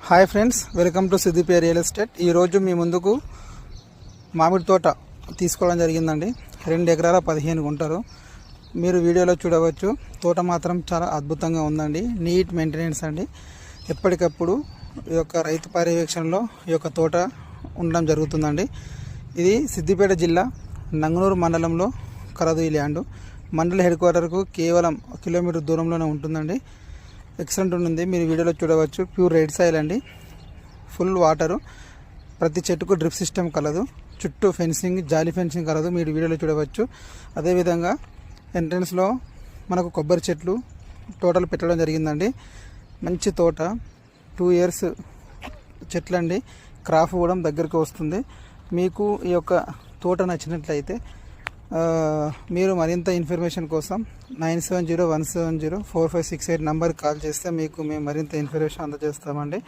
Hi friends, welcome to Siddipet real estate. ఈరోజు మీ ముందుకు మామిడి తోట తీసుకోవడం జరిగిందండి. 2 ఎకరాల 15 గుంటలు మీరు వీడియోలో చూడవచ్చు. తోట మాత్రం చాలా అద్భుతంగా ఉందండి. నీట్ మెయింటెనెన్స్ అండి. ఎప్పటికప్పుడు ఈ యొక్క రైతు పర్యవేక్షణలో ఈ యొక్క తోట ఉండడం జరుగుతుందండి. ఇది సిద్దిపేట జిల్లా నంగనూరు మండలంలో కలదు ఈ ల్యాండ్. మండల హెడ్ క్వార్టర్కు కేవలం 1 కిలోమీటర్ దూరంలోనే ఉంటుందండి. ఎక్సలెంట్ ఉంటుంది. మీరు వీడియోలో చూడవచ్చు. ప్యూర్ రెడ్ సాయిల్ అండి. Full water. ప్రతి చెట్టుకు డ్రిప్ సిస్టమ్ కలదు. చుట్టూ ఫెన్సింగ్, జాలీ ఫెన్సింగ్ కలదు. మీరు వీడియోలో చూడవచ్చు. అదేవిధంగా ఎంట్రన్స్లో మనకు కొబ్బరి చెట్లు టోటల్ పెట్టడం జరిగిందండి. మంచి తోట, 2 ఇయర్స్ చెట్లు అండి. క్రాప్ కూడా దగ్గరికి వస్తుంది. మీకు ఈ యొక్క తోట నచ్చినట్లయితే మీరు మరింత ఇన్ఫర్మేషన్ కోసం 9701704568 నంబర్కి కాల్ చేస్తే మీకు మేము మరింత ఇన్ఫర్మేషన్ అందజేస్తామండి.